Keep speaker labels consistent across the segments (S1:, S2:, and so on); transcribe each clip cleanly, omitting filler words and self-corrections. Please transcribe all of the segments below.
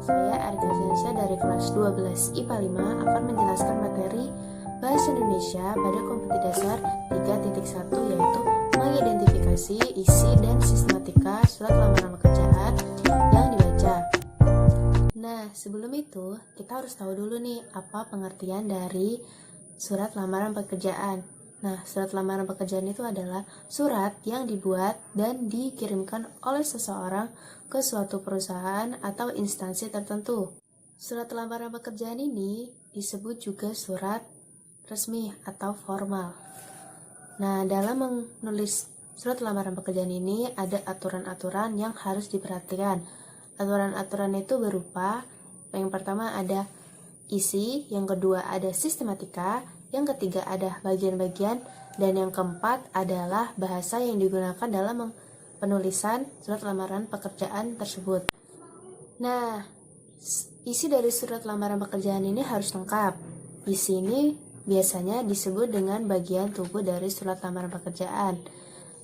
S1: Saya Arika Zansha dari kelas 12 IPA 5 akan menjelaskan materi Bahasa Indonesia pada Kompetensi Dasar 3.1, yaitu mengidentifikasi isi dan sistematika surat lamaran pekerjaan yang dibaca. Nah, sebelum itu kita harus tahu dulu nih apa pengertian dari surat lamaran pekerjaan. Nah, surat lamaran pekerjaan itu adalah surat yang dibuat dan dikirimkan oleh seseorang ke suatu perusahaan atau instansi tertentu. Surat lamaran pekerjaan ini disebut juga surat resmi atau formal. Nah, dalam menulis surat lamaran pekerjaan ini ada aturan-aturan yang harus diperhatikan. Aturan-aturan itu berupa, yang pertama ada isi, yang kedua ada sistematika, yang ketiga ada bagian-bagian, dan yang keempat adalah bahasa yang digunakan dalam penulisan surat lamaran pekerjaan tersebut. Nah, isi dari surat lamaran pekerjaan ini harus lengkap. Isi ini biasanya disebut dengan bagian tubuh dari surat lamaran pekerjaan.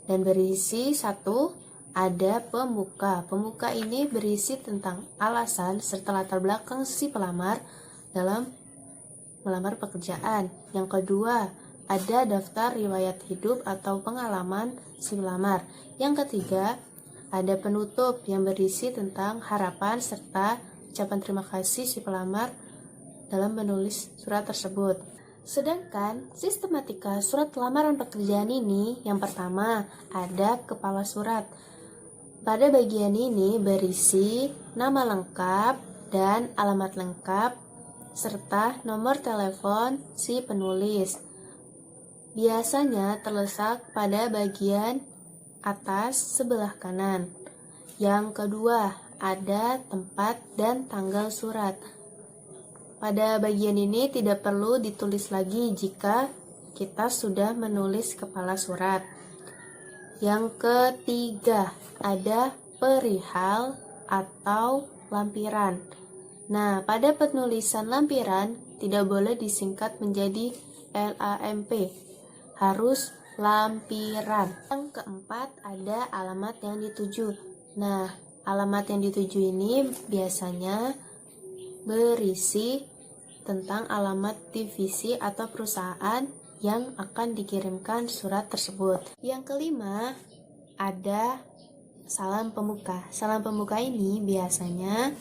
S1: Dan berisi satu, ada pembuka. Pembuka ini berisi tentang alasan serta latar belakang si pelamar dalam melamar pekerjaan. Yang kedua, ada daftar riwayat hidup atau pengalaman si pelamar. Yang ketiga, ada penutup yang berisi tentang harapan serta ucapan terima kasih si pelamar dalam menulis surat tersebut. Sedangkan sistematika surat lamaran pekerjaan ini, yang pertama ada kepala surat. Pada bagian ini berisi nama lengkap dan alamat lengkap serta nomor telepon si penulis. Biasanya terletak pada bagian atas sebelah kanan. Yang kedua, ada tempat dan tanggal surat. Pada bagian ini tidak perlu ditulis lagi jika kita sudah menulis kepala surat. Yang ketiga, ada perihal atau lampiran. Nah, pada penulisan lampiran tidak boleh disingkat menjadi LAMP, harus lampiran. Yang keempat, ada alamat yang dituju. Nah, alamat yang dituju ini biasanya berisi tentang alamat divisi atau perusahaan yang akan dikirimkan surat tersebut. Yang kelima, ada salam pembuka. Salam pembuka ini biasanya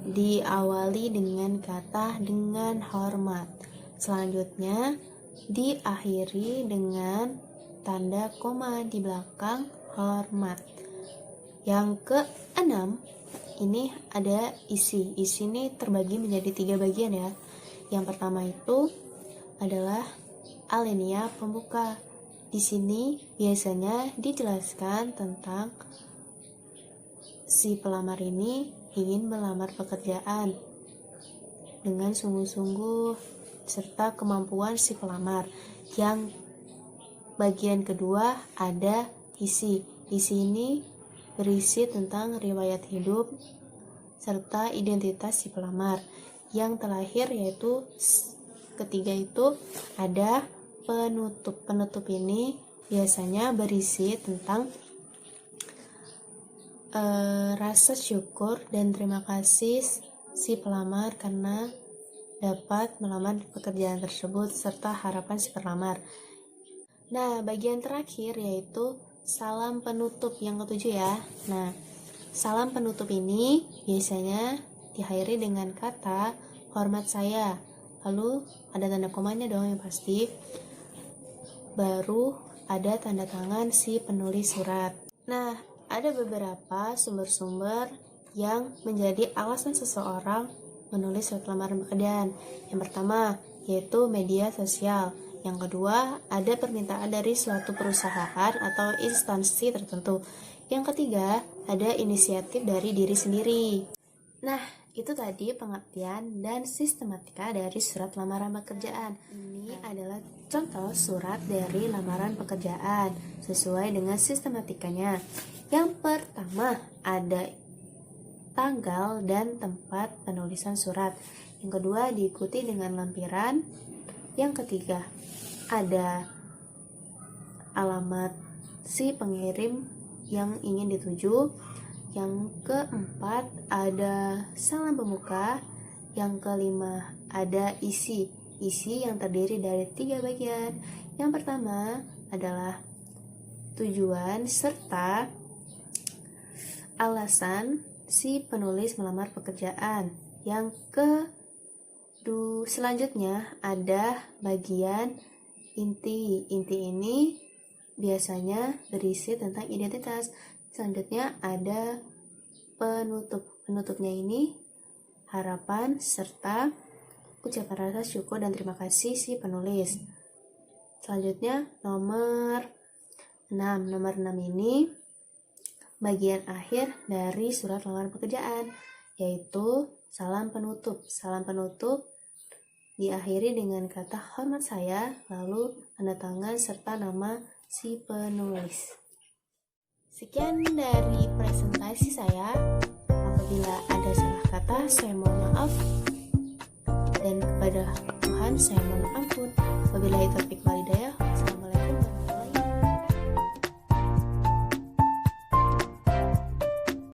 S1: diawali dengan kata dengan hormat. Selanjutnya diakhiri dengan tanda koma di belakang hormat. Yang keenam, ini ada isi. Isi ini terbagi menjadi 3 bagian ya. Yang pertama itu adalah alinea pembuka. Di sini biasanya dijelaskan tentang si pelamar ini ingin melamar pekerjaan dengan sungguh-sungguh serta kemampuan si pelamar. Yang bagian kedua ada isi. Isi ini berisi tentang riwayat hidup serta identitas si pelamar. Yang terakhir yaitu ketiga itu ada penutup. Penutup ini biasanya berisi tentang rasa syukur dan terima kasih si pelamar karena dapat melamar pekerjaan tersebut serta harapan si pelamar. Nah, bagian terakhir yaitu salam penutup yang ketujuh ya. Nah, salam penutup ini biasanya diakhiri dengan kata hormat saya. Lalu ada tanda komanya dong yang pasti. Baru ada tanda tangan si penulis surat. Nah, ada beberapa sumber-sumber yang menjadi alasan seseorang menulis surat lamaran pekerjaan. Yang pertama, yaitu media sosial. Yang kedua, ada permintaan dari suatu perusahaan atau instansi tertentu. Yang ketiga, ada inisiatif dari diri sendiri. Nah, itu tadi pengertian dan sistematika dari surat lamaran pekerjaan. Ini adalah contoh surat dari lamaran pekerjaan sesuai dengan sistematikanya. Yang pertama ada tanggal dan tempat penulisan surat. Yang kedua diikuti dengan lampiran. Yang ketiga ada alamat si pengirim yang ingin dituju. Yang keempat ada salam pembuka. Yang kelima ada isi yang terdiri dari 3 bagian. Yang pertama adalah tujuan serta alasan si penulis melamar pekerjaan. Yang selanjutnya ada bagian inti. Inti ini biasanya berisi tentang identitas. Selanjutnya ada penutup. Penutupnya ini harapan serta ucapan rasa syukur dan terima kasih si penulis. Selanjutnya nomor 6. Nomor 6 ini bagian akhir dari surat lamaran pekerjaan, yaitu salam penutup. Salam penutup diakhiri dengan kata hormat saya, lalu tanda tangan serta nama si penulis. Sekian dari presentasi saya. Apabila ada salah kata, saya mohon maaf. Dan kepada Tuhan, saya mohon ampun. Wabillahi taufiq wal